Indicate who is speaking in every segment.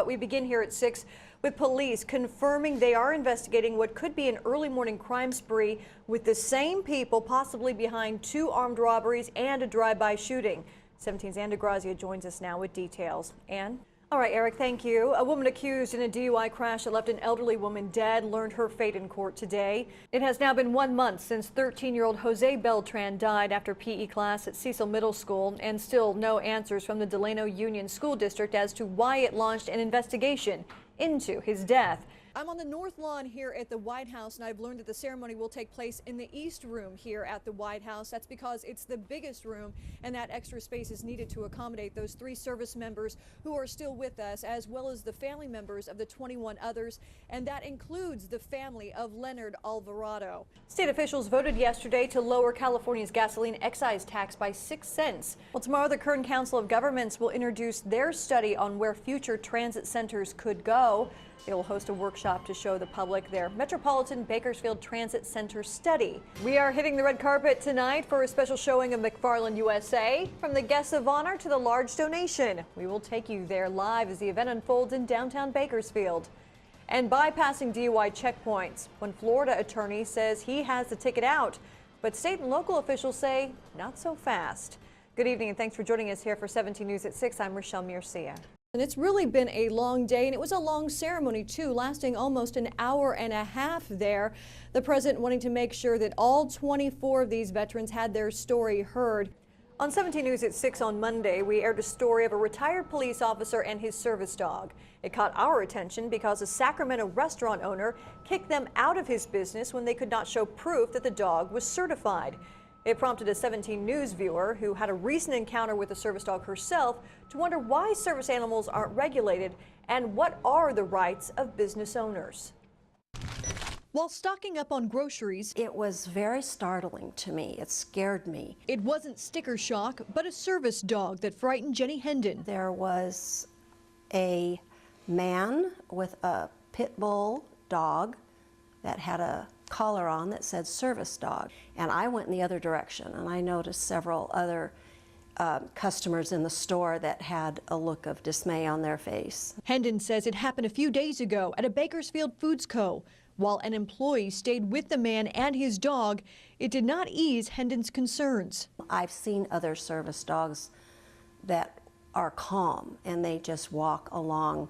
Speaker 1: But we begin here at 6 with police confirming they are investigating what could be an early morning crime spree with the same people possibly behind 2 armed robberies and a drive-by shooting. 17's Ann DeGrazia joins us now with details. Ann? All right, Eric, thank you. A woman accused in a DUI crash that left an elderly woman dead learned her fate in court today. It has now been 1 month since 13-year-old Jose Beltran died after PE class at Cecil Middle School, and still no answers from the Delano Union School District as to why it launched an investigation into his death. I'm on the north lawn here at the White House, and I've learned that the ceremony will take place in the East Room here at the White House. That's because it's the biggest room, and that extra space is needed to accommodate those 3 service members who are still with us, as well as the family members of the 21 others, and that includes the family of Leonard Alvarado. State officials voted yesterday to lower California's gasoline excise tax by 6 cents. Well, tomorrow the Kern Council of Governments will introduce their study on where future transit centers could go. They will host a workshop to show the public their Metropolitan Bakersfield Transit Center study. We are hitting the red carpet tonight for a special showing of McFarland USA. From the guests of honor to the large donation, we will take you there live as the event unfolds in downtown Bakersfield. And bypassing DUI checkpoints, one Florida attorney says he has the ticket out, but state and local officials say not so fast. Good evening and thanks for joining us here for 17 News at 6. I'm Rachelle Mircia. And it's really been a long day, and it was a long ceremony too, lasting almost an hour and a half there. The president wanting to make sure that all 24 of these veterans had their story heard. On 17 News at 6 on Monday, we aired a story of a retired police officer and his service dog. It caught our attention because a Sacramento restaurant owner kicked them out of his business when they could not show proof that the dog was certified. It prompted a 17 News viewer who had a recent encounter with a service dog herself to wonder why service animals aren't regulated and what are the rights of business owners. While stocking up on groceries,
Speaker 2: it was very startling to me. It scared me.
Speaker 1: It wasn't sticker shock, but a service dog that frightened Jenny Hendon.
Speaker 2: There was a man with a pit bull dog that had a collar on that said service dog, and I went in the other direction, and I noticed several other customers in the store that had a look of dismay on their face.
Speaker 1: Hendon says it happened a few days ago at a Bakersfield Foods Co. While an employee stayed with the man and his dog, it did not ease Hendon's concerns.
Speaker 2: I've seen other service dogs that are calm and they just walk along.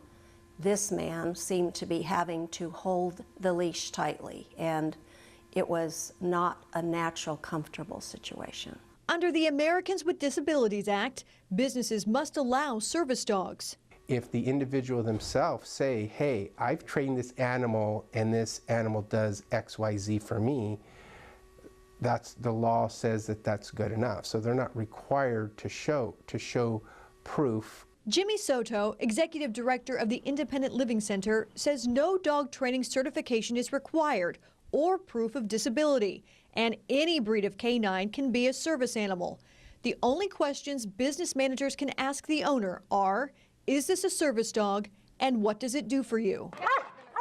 Speaker 2: This man seemed to be having to hold the leash tightly, and it was not a natural, comfortable situation.
Speaker 1: Under the Americans with Disabilities Act, businesses must allow service dogs.
Speaker 3: If the individual themselves say, hey, I've trained this animal and this animal does XYZ for me, the law says that that's good enough. So they're not required to show proof.
Speaker 1: Jimmy Soto, executive director of the Independent Living Center, says no dog training certification is required or proof of disability, and any breed of canine can be a service animal. The only questions business managers can ask the owner are, is this a service dog, and what does it do for you?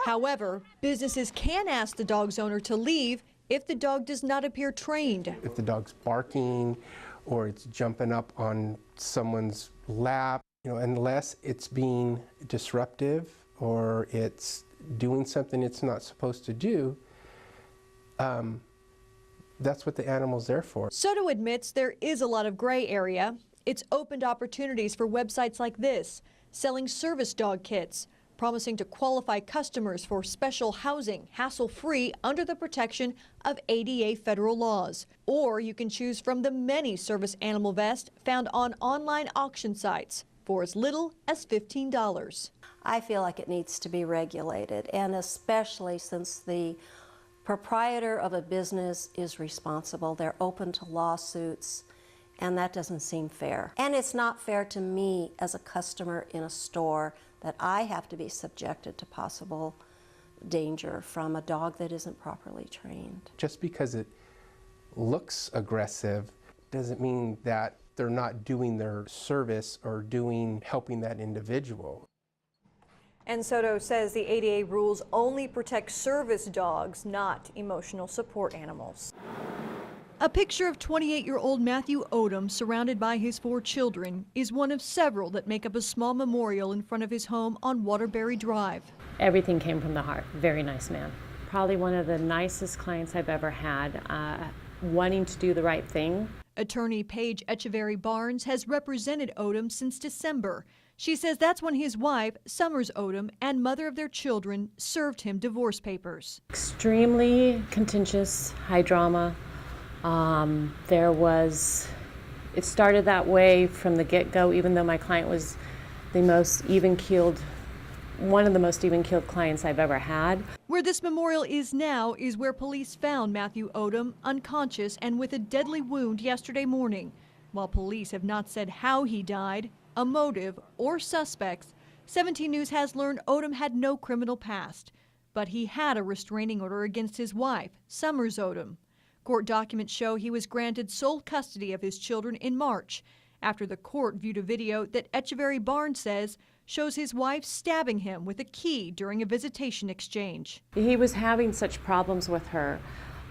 Speaker 1: However, businesses can ask the dog's owner to leave if the dog does not appear trained.
Speaker 3: If the dog's barking or it's jumping up on someone's lap, unless it's being disruptive or it's doing something it's not supposed to do, that's what the animal's there for.
Speaker 1: Soto admits there is a lot of gray area. It's opened opportunities for websites like this, selling service dog kits, promising to qualify customers for special housing, hassle-free, under the protection of ADA federal laws. Or you can choose from the many service animal vests found on online auction sites for as little as $15.
Speaker 2: I feel like it needs to be regulated, and especially since the proprietor of a business is responsible. They're open to lawsuits, and that doesn't seem fair. And it's not fair to me as a customer in a store that I have to be subjected to possible danger from a dog that isn't properly trained.
Speaker 3: Just because it looks aggressive doesn't mean that they're not doing their service or helping that individual.
Speaker 1: And Soto says the ADA rules only protect service dogs, not emotional support animals. A picture of 28-year-old Matthew Odom surrounded by his 4 children is one of several that make up a small memorial in front of his home on Waterbury Drive.
Speaker 4: Everything came from the heart. Very nice man. Probably one of the nicest clients I've ever had, wanting to do the right thing.
Speaker 1: Attorney Paige Echeverry Barnes has represented Odom since December. She says that's when his wife, Summers Odom, and mother of their children served him divorce papers.
Speaker 4: Extremely contentious, high drama. It started that way from the get-go, even though my client was the most even-keeled, one of the most even-keeled clients I've ever had.
Speaker 1: Where this memorial is now is where police found Matthew Odom unconscious and with a deadly wound yesterday morning. While police have not said how he died, a motive, or suspects, 17 News has learned Odom had no criminal past, but he had a restraining order against his wife, Summers Odom. Court documents show he was granted sole custody of his children in March after the court viewed a video that Echeverry Barnes says shows his wife stabbing him with a key during a visitation exchange.
Speaker 4: He was having such problems with her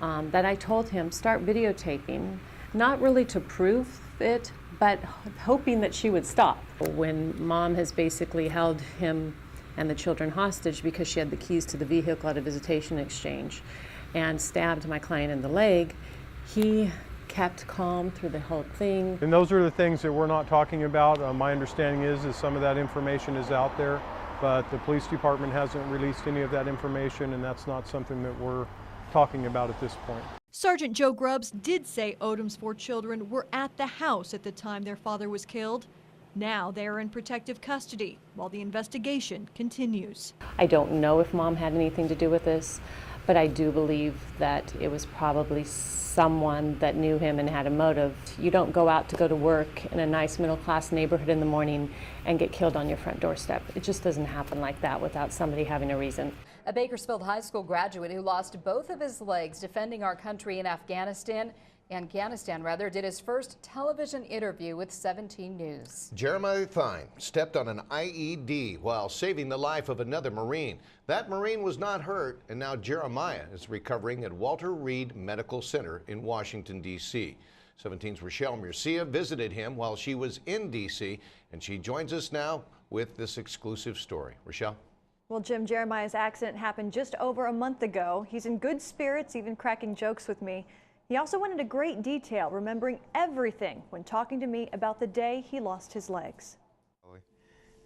Speaker 4: that I told him, start videotaping, not really to prove it, but hoping that she would stop. When Mom has basically held him and the children hostage because she had the keys to the vehicle at a visitation exchange and stabbed my client in the leg, he kept calm through the whole thing.
Speaker 5: And those are the things that we're not talking about. My understanding is some of that information is out there, but the police department hasn't released any of that information, and that's not something that we're talking about at this point.
Speaker 1: Sergeant Joe Grubbs did say Odom's 4 children were at the house at the time their father was killed. Now they are in protective custody while the investigation continues.
Speaker 4: I don't know if Mom had anything to do with this, but I do believe that it was probably someone that knew him and had a motive. You don't go out to go to work in a nice middle-class neighborhood in the morning and get killed on your front doorstep. It just doesn't happen like that without somebody having a reason.
Speaker 6: A Bakersfield High School graduate who lost both of his legs defending our country in Afghanistan, did his first television interview with 17 News.
Speaker 7: Jeremiah Thine stepped on an IED while saving the life of another Marine. That Marine was not hurt, and now Jeremiah is recovering at Walter Reed Medical Center in Washington, D.C. 17's Rachelle visited him while she was in D.C., and she joins us now with this exclusive story. Rachelle?
Speaker 1: Well, Jim, Jeremiah's accident happened just over a month ago. He's in good spirits, even cracking jokes with me. He also went into great detail, remembering everything when talking to me about the day he lost his legs.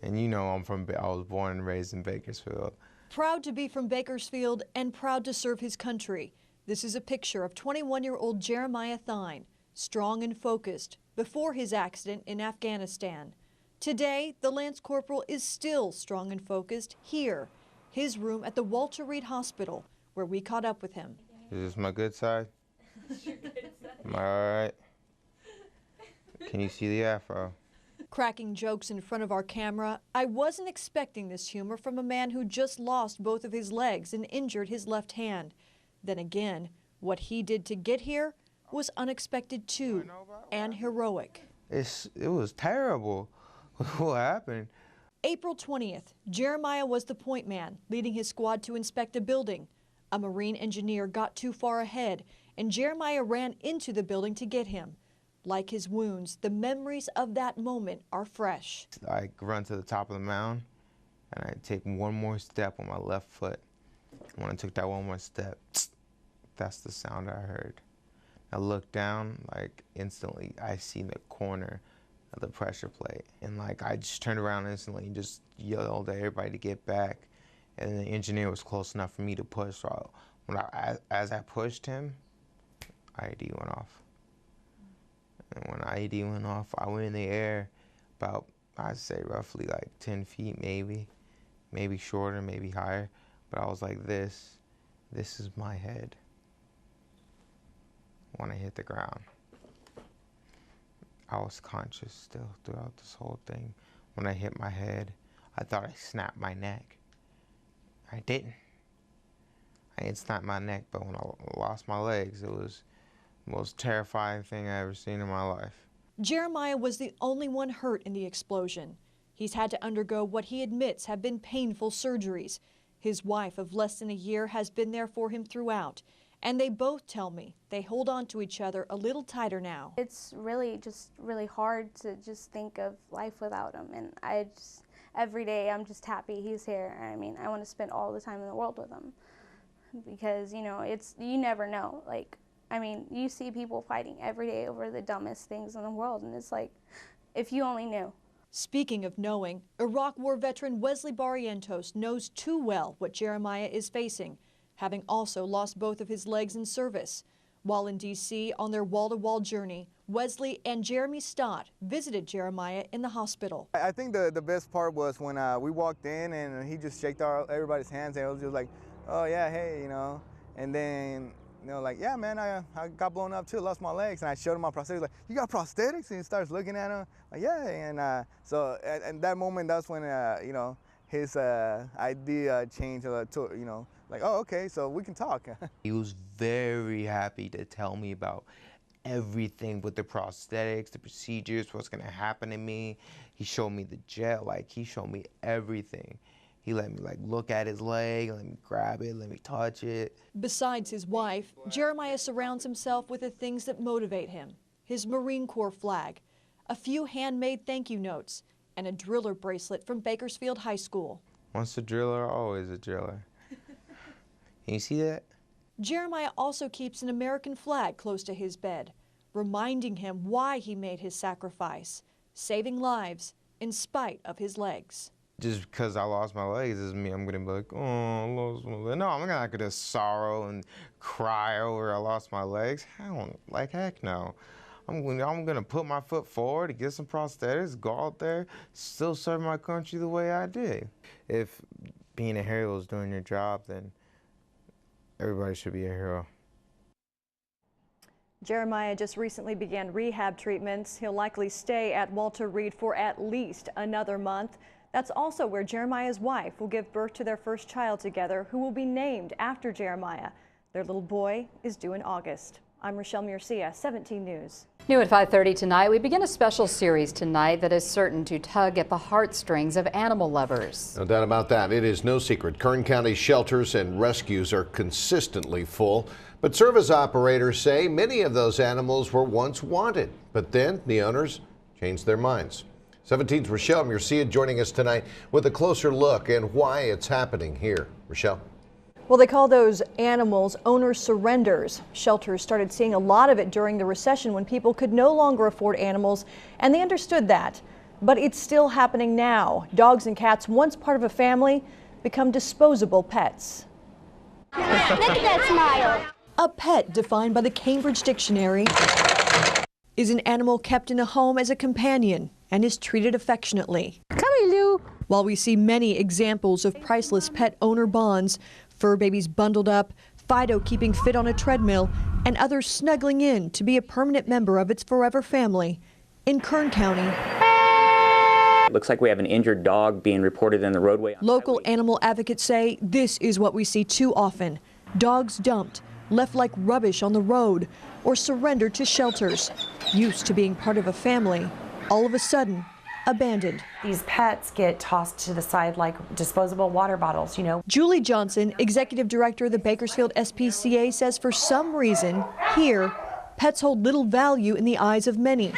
Speaker 8: And you know, I was born and raised in Bakersfield.
Speaker 1: Proud to be from Bakersfield and proud to serve his country. This is a picture of 21-year-old Jeremiah Thine, strong and focused, before his accident in Afghanistan. Today, the Lance Corporal is still strong and focused here, his room at the Walter Reed Hospital, where we caught up with him.
Speaker 8: Is this my good side? Am I all right? Can you see the afro?
Speaker 1: Cracking jokes in front of our camera, I wasn't expecting this humor from a man who just lost both of his legs and injured his left hand. Then again, what he did to get here was unexpected too, and heroic.
Speaker 8: It was terrible. What happened?
Speaker 1: April 20th, Jeremiah was the point man, leading his squad to inspect a building. A Marine engineer got too far ahead, and Jeremiah ran into the building to get him. Like his wounds, the memories of that moment are fresh.
Speaker 8: I run to the top of the mound, and I take one more step on my left foot. When I took that one more step, that's the sound I heard. I looked down, like instantly, I see the corner of the pressure plate. And like, I just turned around instantly and just yelled at everybody to get back. And the engineer was close enough for me to push. So as I pushed him, IED went off. And when IED went off, I went in the air about, I'd say roughly like 10 feet maybe shorter, maybe higher. But I was like this is my head when I hit the ground. I was conscious still throughout this whole thing. When I hit my head, I thought I snapped my neck. I didn't. I didn't snap my neck, but when I lost my legs, it was the most terrifying thing I ever seen in my life.
Speaker 1: Jeremiah was the only one hurt in the explosion. He's had to undergo what he admits have been painful surgeries. His wife of less than a year has been there for him throughout, And they both tell me they hold on to each other a little tighter now.
Speaker 9: It's really hard to just think of life without him, and every day I'm just happy he's here. I mean, I want to spend all the time in the world with him, because you never know. Like, I mean, you see people fighting every day over the dumbest things in the world, and it's like, if you only knew.
Speaker 1: Speaking of knowing, Iraq War veteran Wesley Barrientos knows too well what Jeremiah is facing, having also lost both of his legs in service. While in D.C. on their wall-to-wall journey, Wesley and Jeremy Stott visited Jeremiah in the hospital.
Speaker 10: I think the best part was when we walked in and he just shook everybody's hands, and it was just like, oh yeah, hey, you know. And then, you know, like, yeah, man, I got blown up too, lost my legs. And I showed him my prosthetics, like, you got prosthetics? And he starts looking at him, like, yeah. And so at that moment, that's when, you know, his idea changed to, you know, like, oh, okay, so we can talk.
Speaker 8: He was very happy to tell me about everything with the prosthetics, the procedures, what's gonna happen to me. He showed me the gel, like he showed me everything. He let me like look at his leg, let me grab it, let me touch it.
Speaker 1: Besides his wife, Jeremiah surrounds himself with the things that motivate him. His Marine Corps flag, a few handmade thank you notes, and a driller bracelet from Bakersfield High School.
Speaker 8: Once a driller, always a driller. Can you see that?
Speaker 1: Jeremiah also keeps an American flag close to his bed, reminding him why he made his sacrifice, saving lives in spite of his legs.
Speaker 8: Just because I lost my legs doesn't mean I'm gonna be like, oh, I lost my legs. No, I'm not gonna sorrow and cry over I lost my legs. Heck no. I'm gonna put my foot forward to get some prosthetics, go out there, still serve my country the way I did. If being a hero is doing your job, then everybody should be a hero.
Speaker 1: Jeremiah just recently began rehab treatments. He'll likely stay at Walter Reed for at least another month. That's also where Jeremiah's wife will give birth to their first child together, who will be named after Jeremiah. Their little boy is due in August. I'm Rachelle Murcia, 17 News.
Speaker 6: New at 5:30 tonight, we begin a special series tonight that is certain to tug at the heartstrings of animal lovers.
Speaker 7: No doubt about that. It is no secret. Kern County shelters and rescues are consistently full. But service operators say many of those animals were once wanted, but then the owners changed their minds. 17's Rachelle Murcia joining us tonight with a closer look and why it's happening here. Rachelle.
Speaker 1: Well, they call those animals owner surrenders. Shelters started seeing a lot of it during the recession when people could no longer afford animals, and they understood that. But it's still happening now. Dogs and cats, once part of a family, become disposable pets.
Speaker 11: Look at that smile.
Speaker 1: A pet, defined by the Cambridge Dictionary, is an animal kept in a home as a companion and is treated affectionately.
Speaker 11: Come here, Lou.
Speaker 1: While we see many examples of priceless pet owner bonds, fur babies bundled up, Fido keeping fit on a treadmill, and others snuggling in to be a permanent member of its forever family. In Kern County,
Speaker 12: it looks like we have an injured dog being reported in the roadway.
Speaker 1: Local animal advocates say this is what we see too often. Dogs dumped, left like rubbish on the road, or surrendered to shelters. Used to being part of a family, all of a sudden, abandoned.
Speaker 13: These pets get tossed to the side like disposable water bottles, you know.
Speaker 1: Julie Johnson, executive director of the Bakersfield SPCA, says for some reason, here, pets hold little value in the eyes of many.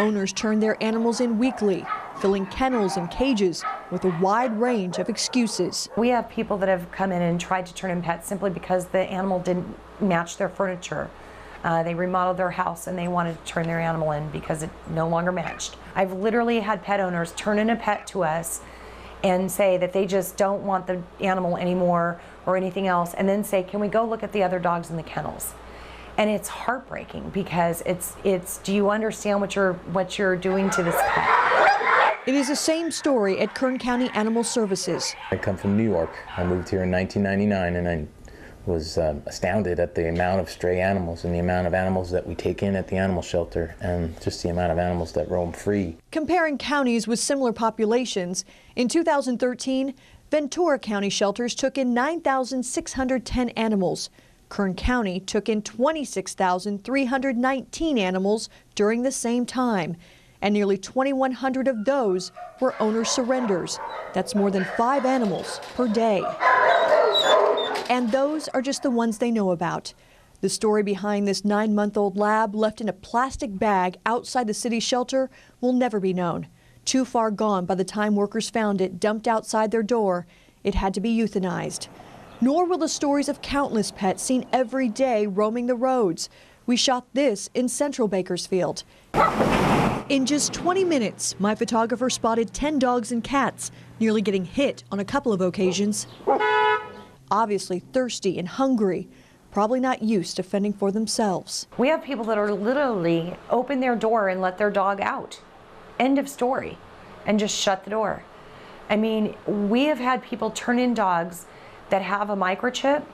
Speaker 1: Owners turn their animals in weekly, filling kennels and cages with a wide range of excuses.
Speaker 13: We have people that have come in and tried to turn in pets simply because the animal didn't match their furniture. They remodeled their house and they wanted to turn their animal in because it no longer matched. I've literally had pet owners turn in a pet to us and say that they just don't want the animal anymore or anything else, and then say, can we go look at the other dogs in the kennels? And it's heartbreaking because it's do you understand what you're doing to this pet?
Speaker 1: It is the same story at Kern County Animal Services.
Speaker 14: I come from New York. I moved here in 1999 and I was astounded at the amount of stray animals and the amount of animals that we take in at the animal shelter and just the amount of animals that roam free.
Speaker 1: Comparing counties with similar populations, in 2013, Ventura County shelters took in 9,610 animals. Kern County took in 26,319 animals during the same time, and nearly 2,100 of those were owner surrenders. That's more than 5 animals per day. And those are just the ones they know about. The story behind this 9-month-old lab left in a plastic bag outside the city shelter will never be known. Too far gone by the time workers found it dumped outside their door, it had to be euthanized. Nor will the stories of countless pets seen every day roaming the roads. We shot this in central Bakersfield. In just 20 minutes, my photographer spotted 10 dogs and cats, nearly getting hit on a couple of occasions. Obviously thirsty and hungry, probably not used to fending for themselves.
Speaker 13: We have people that are literally open their door and let their dog out. End of story. And just shut the door. I mean, we have had people turn in dogs that have a microchip,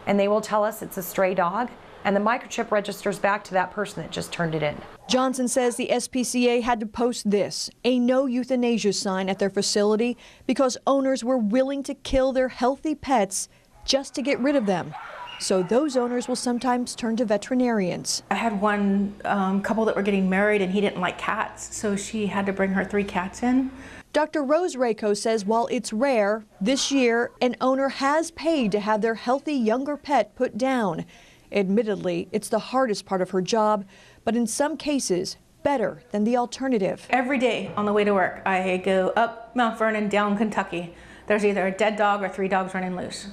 Speaker 13: and they will tell us it's a stray dog, and the microchip registers back to that person that just turned it in.
Speaker 1: Johnson says the SPCA had to post this, a no euthanasia sign at their facility, because owners were willing to kill their healthy pets just to get rid of them. So those owners will sometimes turn to veterinarians.
Speaker 15: I had one couple that were getting married and he didn't like cats, so she had to bring her 3 cats in.
Speaker 1: Dr. Rose Rako says while it's rare, this year an owner has paid to have their healthy younger pet put down. Admittedly, it's the hardest part of her job, but in some cases, better than the alternative.
Speaker 15: Every day on the way to work, I go up Mount Vernon, down Kentucky. There's either a dead dog or 3 dogs running loose.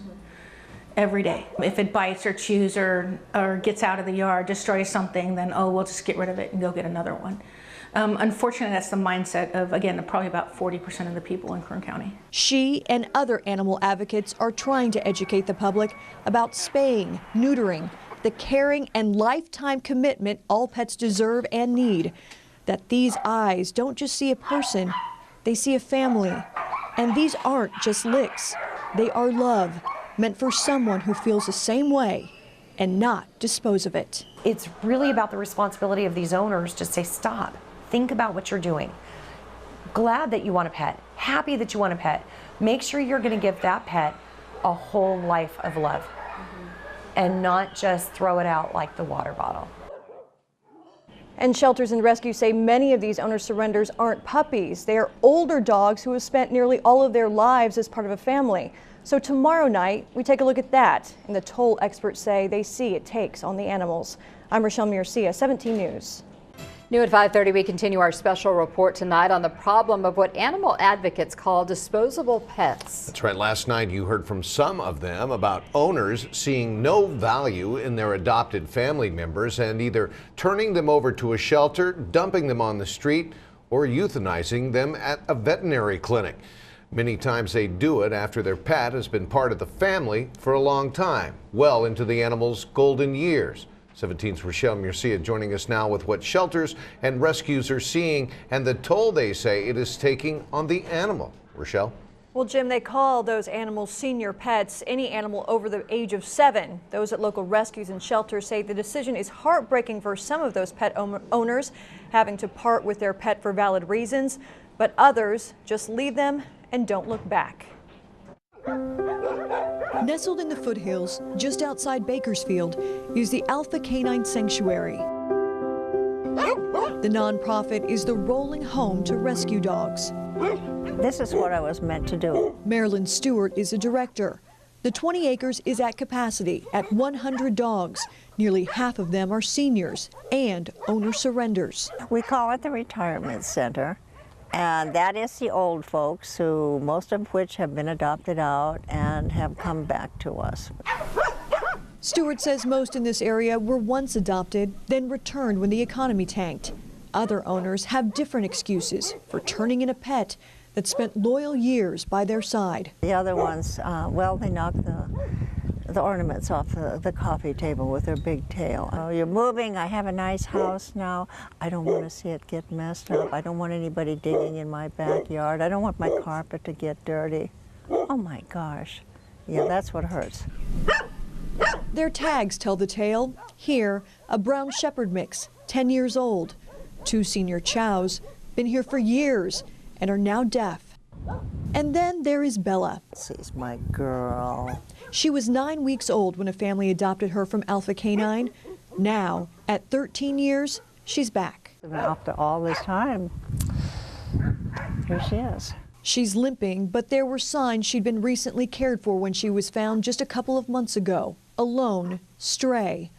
Speaker 15: Every day. If it bites or chews or gets out of the yard, destroys something, then oh, we'll just get rid of it and go get another one. Unfortunately, that's the mindset of, again, probably about 40% of the people in Kern County.
Speaker 1: She and other animal advocates are trying to educate the public about spaying, neutering, the caring and lifetime commitment all pets deserve and need. That these eyes don't just see a person, they see a family. And these aren't just licks, they are love, meant for someone who feels the same way and not dispose of it.
Speaker 13: It's really about the responsibility of these owners to say, stop, think about what you're doing. Glad that you want a pet, happy that you want a pet. Make sure you're gonna give that pet a whole life of love and not just throw it out like the water bottle.
Speaker 1: And shelters and rescues say many of these owner surrenders aren't puppies. They are older dogs who have spent nearly all of their lives as part of a family. So tomorrow night, we take a look at that and the toll experts say they see it takes on the animals. I'm Rachelle Murcia, 17 News.
Speaker 6: New at 5:30, we continue our special report tonight on the problem of what animal advocates call disposable pets.
Speaker 7: That's right. Last night you heard from some of them about owners seeing no value in their adopted family members and either turning them over to a shelter, dumping them on the street, or euthanizing them at a veterinary clinic. Many times they do it after their pet has been part of the family for a long time, well into the animal's golden years. 17's Rachelle Murcia joining us now with what shelters and rescues are seeing and the toll they say it is taking on the animal. Rachelle?
Speaker 1: Well, Jim, they call those animals senior pets, any animal over the age of 7. Those at local rescues and shelters say the decision is heartbreaking for some of those pet owners, having to part with their pet for valid reasons, but others just leave them and don't look back. Nestled in the foothills just outside Bakersfield is the Alpha Canine Sanctuary. The nonprofit is the rolling home to rescue dogs.
Speaker 16: This is what I was meant to do.
Speaker 1: Marilyn Stewart is a director. The 20 acres is at capacity at 100 dogs. Nearly half of them are seniors and owner surrenders.
Speaker 16: We call it the retirement center. And that is the old folks, who most of which have been adopted out and have come back to us.
Speaker 1: Stewart says most in this area were once adopted, then returned when the economy tanked. Other owners have different excuses for turning in a pet that spent loyal years by their side.
Speaker 16: The other ones, well, they knock the ornaments off the coffee table with their big tail. Oh, you're moving, I have a nice house now. I don't want to see it get messed up. I don't want anybody digging in my backyard. I don't want my carpet to get dirty. Oh my gosh. Yeah, that's what hurts.
Speaker 1: Their tags tell the tale. Here, a brown shepherd mix, 10 years old. 2 senior chows, been here for years and are now deaf. And then there is Bella.
Speaker 16: She's my girl.
Speaker 1: She was 9 weeks old when a family adopted her from Alpha Canine. Now, at 13 years, she's back.
Speaker 16: After all this time, here she is.
Speaker 1: She's limping, but there were signs she'd been recently cared for when she was found just a couple of months ago. Alone, stray.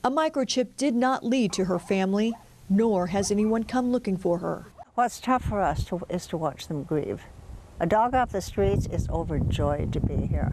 Speaker 1: A microchip did not lead to her family, nor has anyone come looking for her.
Speaker 16: What's tough for us is to watch them grieve. A dog off the streets is overjoyed to be here.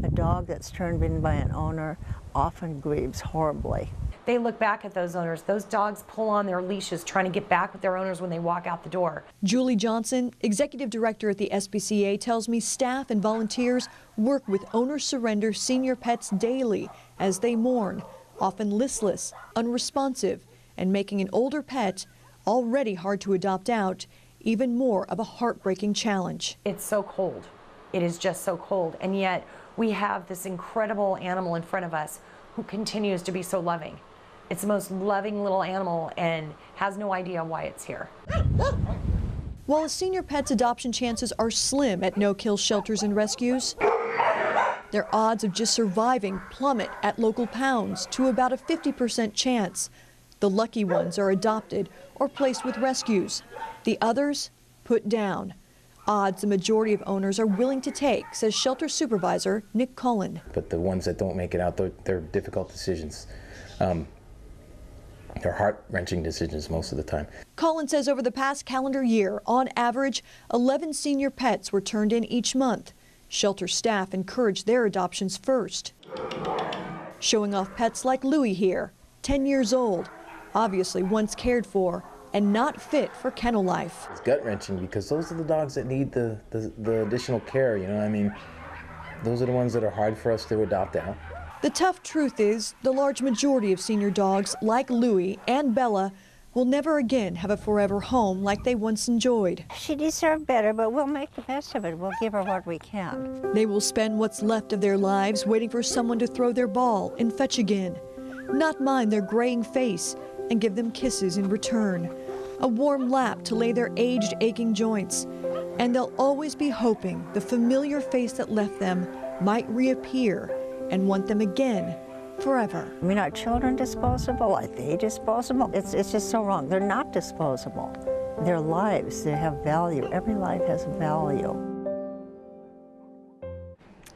Speaker 16: A dog that's turned in by an owner often grieves horribly.
Speaker 13: They look back at those owners. Those dogs pull on their leashes trying to get back with their owners when they walk out the door.
Speaker 1: Julie Johnson, executive director at the SPCA, tells me staff and volunteers work with owner surrender senior pets daily as they mourn, often listless, unresponsive, and making an older pet, already hard to adopt out, even more of a heartbreaking challenge.
Speaker 13: It's so cold. It is just so cold. And yet we have this incredible animal in front of us who continues to be so loving. It's the most loving little animal and has no idea why it's here.
Speaker 1: While a senior pet's adoption chances are slim at no-kill shelters and rescues, their odds of just surviving plummet at local pounds to about a 50% chance. The lucky ones are adopted or placed with rescues. The others, put down. Odds the majority of owners are willing to take, says shelter supervisor Nick Cullen.
Speaker 14: But the ones that don't make it out, they're difficult decisions. They're heart-wrenching decisions most of the time.
Speaker 1: Cullen says over the past calendar year, on average, 11 senior pets were turned in each month. Shelter staff encouraged their adoptions first. Showing off pets like Louie here, 10 years old, obviously once cared for and not fit for kennel life.
Speaker 14: It's gut-wrenching because those are the dogs that need the additional care, you know, I mean, those are the ones that are hard for us to adopt out.
Speaker 1: The tough truth is the large majority of senior dogs like Louie and Bella will never again have a forever home like they once enjoyed.
Speaker 16: She deserved better, but we'll make the best of it. We'll give her what we can.
Speaker 1: They will spend what's left of their lives waiting for someone to throw their ball and fetch again, not mind their graying face and give them kisses in return, a warm lap to lay their aged, aching joints, and they'll always be hoping the familiar face that left them might reappear and want them again forever.
Speaker 16: I mean, are children disposable? Are they disposable? It's just so wrong. They're not disposable. Their lives, they have value. Every life has value.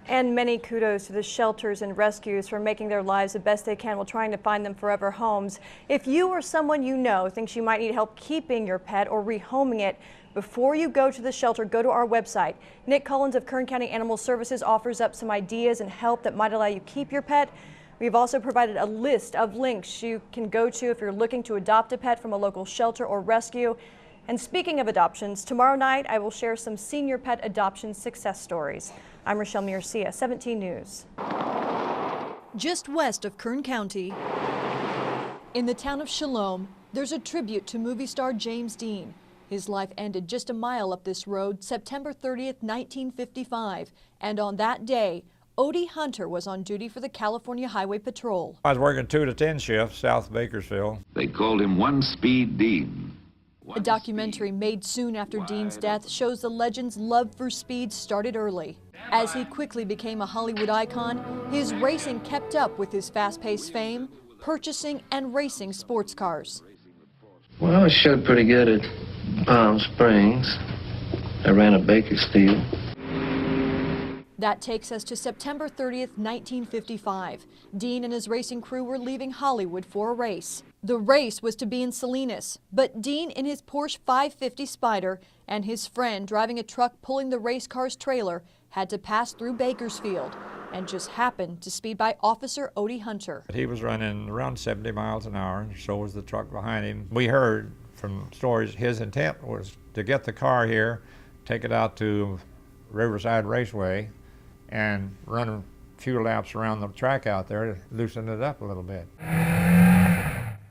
Speaker 1: And many kudos to the shelters and rescues for making their lives the best they can while trying to find them forever homes. If you or someone you know thinks you might need help keeping your pet or rehoming it, before you go to the shelter, go to our website. Nick Collins of Kern County Animal Services offers up some ideas and help that might allow you to keep your pet. We've also provided a list of links you can go to if you're looking to adopt a pet from a local shelter or rescue. And speaking of adoptions, tomorrow night I will share some senior pet adoption success stories. I'm Rachelle Murcia, 17 News. Just west of Kern County, in the town of Shalom, there's a tribute to movie star James Dean. His life ended just a mile up this road, September 30th, 1955. And on that day, Odie Hunter was on duty for the California Highway Patrol.
Speaker 17: I was working 2 to 10 shift, South Bakersfield.
Speaker 18: They called him One Speed Dean.
Speaker 1: A documentary made soon after Dean's death shows the legend's love for speed started early. As he quickly became a Hollywood icon, his racing kept up with his fast-paced fame, purchasing and racing sports cars.
Speaker 19: Well, I showed pretty good at Palm Springs. I ran a Bakersfield.
Speaker 1: That takes us to September 30th, 1955. Dean and his racing crew were leaving Hollywood for a race. The race was to be in Salinas, but Dean in his Porsche 550 Spider and his friend driving a truck pulling the race car's trailer had to pass through Bakersfield and just happened to speed by Officer Odie Hunter.
Speaker 17: He was running around 70 miles an hour, and so was the truck behind him. We heard from stories his intent was to get the car here, take it out to Riverside Raceway, and run a few laps around the track out there to loosen it up a little bit.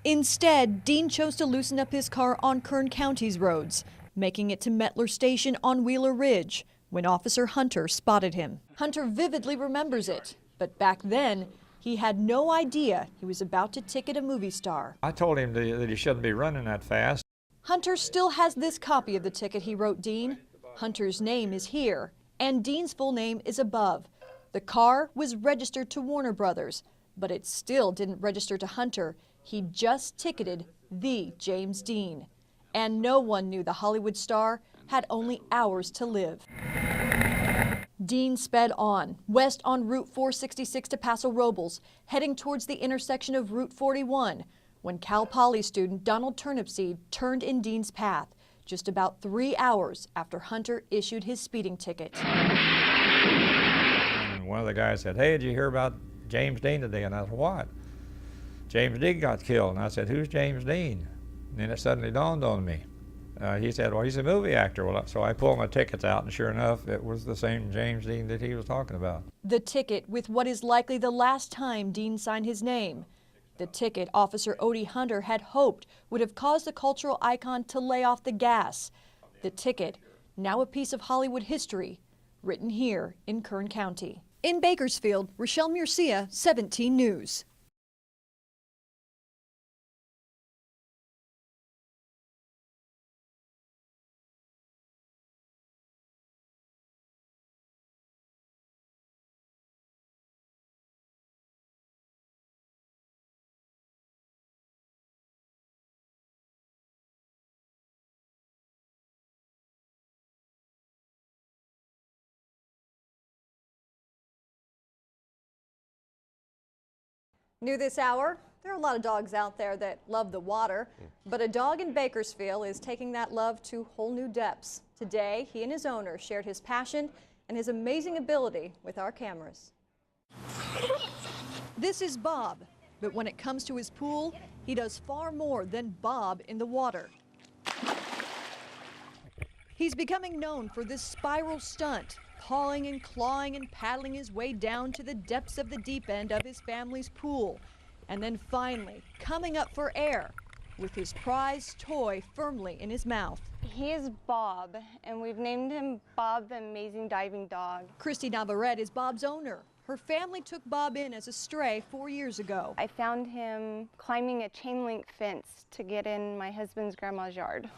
Speaker 1: Instead, Dean chose to loosen up his car on Kern County's roads, making it to Mettler Station on Wheeler Ridge when Officer Hunter spotted him. Hunter vividly remembers it, but back then, he had no idea he was about to ticket a movie star.
Speaker 17: I told him that he shouldn't be running that fast.
Speaker 1: Hunter still has this copy of the ticket he wrote Dean. Hunter's name is here, and Dean's full name is above. The car was registered to Warner Brothers, but it still didn't register to Hunter. He just ticketed the James Dean. And no one knew the Hollywood star had only hours to live. Dean sped on, west on Route 466 to Paso Robles, heading towards the intersection of Route 41, when Cal Poly student Donald Turnipseed turned in Dean's path, just about 3 hours after Hunter issued his speeding ticket.
Speaker 17: And one of the guys said, "Hey, did you hear about James Dean today?" And I said, "What?" "James Dean got killed." And I said, "Who's James Dean?" And then it suddenly dawned on me. He said, "Well, he's a movie actor." Well, so I pulled my tickets out, and sure enough, it was the same James Dean that he was talking about.
Speaker 1: The ticket with what is likely the last time Dean signed his name. The ticket Officer Odie Hunter had hoped would have caused the cultural icon to lay off the gas. The ticket, now a piece of Hollywood history, written here in Kern County. In Bakersfield, Rachelle Murcia, 17 News. New this hour, there are a lot of dogs out there that love the water, but a dog in Bakersfield is taking that love to whole new depths. Today, he and his owner shared his passion and his amazing ability with our cameras. This is Bob, but when it comes to his pool, he does far more than Bob in the water. He's becoming known for this spiral stunt, pawing and clawing and paddling his way down to the depths of the deep end of his family's pool, and then finally coming up for air with his prized toy firmly in his mouth.
Speaker 20: He is Bob, and we've named him Bob the Amazing Diving Dog.
Speaker 1: Christy Navarrete is Bob's owner. Her family took Bob in as a stray 4 years ago.
Speaker 20: I found him climbing a chain link fence to get in my husband's grandma's yard.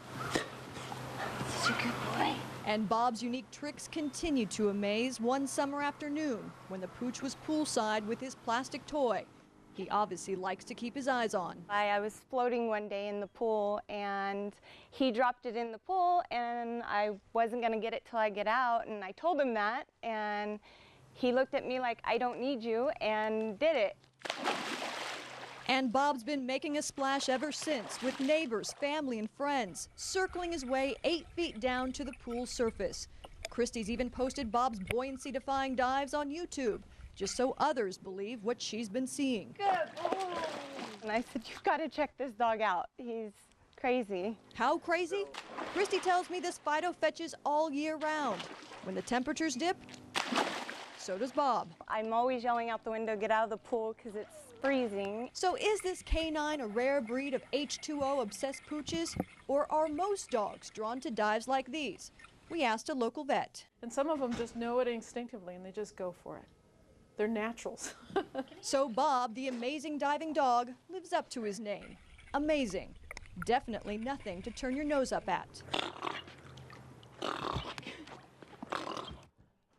Speaker 1: Such a good boy. And Bob's unique tricks continued to amaze one summer afternoon when the pooch was poolside with his plastic toy. He obviously likes to keep his eyes on.
Speaker 20: I was floating one day in the pool and he dropped it in the pool and I wasn't gonna get it till I get out, and I told him that, and he looked at me like, "I don't need you," and did it.
Speaker 1: And Bob's been making a splash ever since, with neighbors, family, and friends, circling his way 8 feet down to the pool surface. Christy's even posted Bob's buoyancy-defying dives on YouTube, just so others believe what she's been seeing.
Speaker 20: Good boy. And I said, "You've got to check this dog out. He's crazy."
Speaker 1: How crazy? Christy tells me this Fido fetches all year round. When the temperatures dip, so does Bob.
Speaker 20: I'm always yelling out the window, "Get out of the pool," because it's freezing.
Speaker 1: So is this canine a rare breed of H2O obsessed pooches, or are most dogs drawn to dives like these? We asked a local vet.
Speaker 21: And some of them just know it instinctively and they just go for it. They're naturals.
Speaker 1: So Bob, the amazing diving dog, lives up to his name. Amazing. Definitely nothing to turn your nose up at.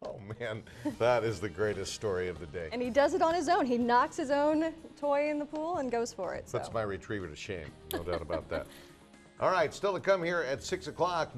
Speaker 7: Oh man, that is the greatest story of the day.
Speaker 1: And he does it on his own. He knocks his own toy in the pool and goes for it.
Speaker 7: Puts my retriever to shame, no doubt about that. All right, still to come here at 6 o'clock.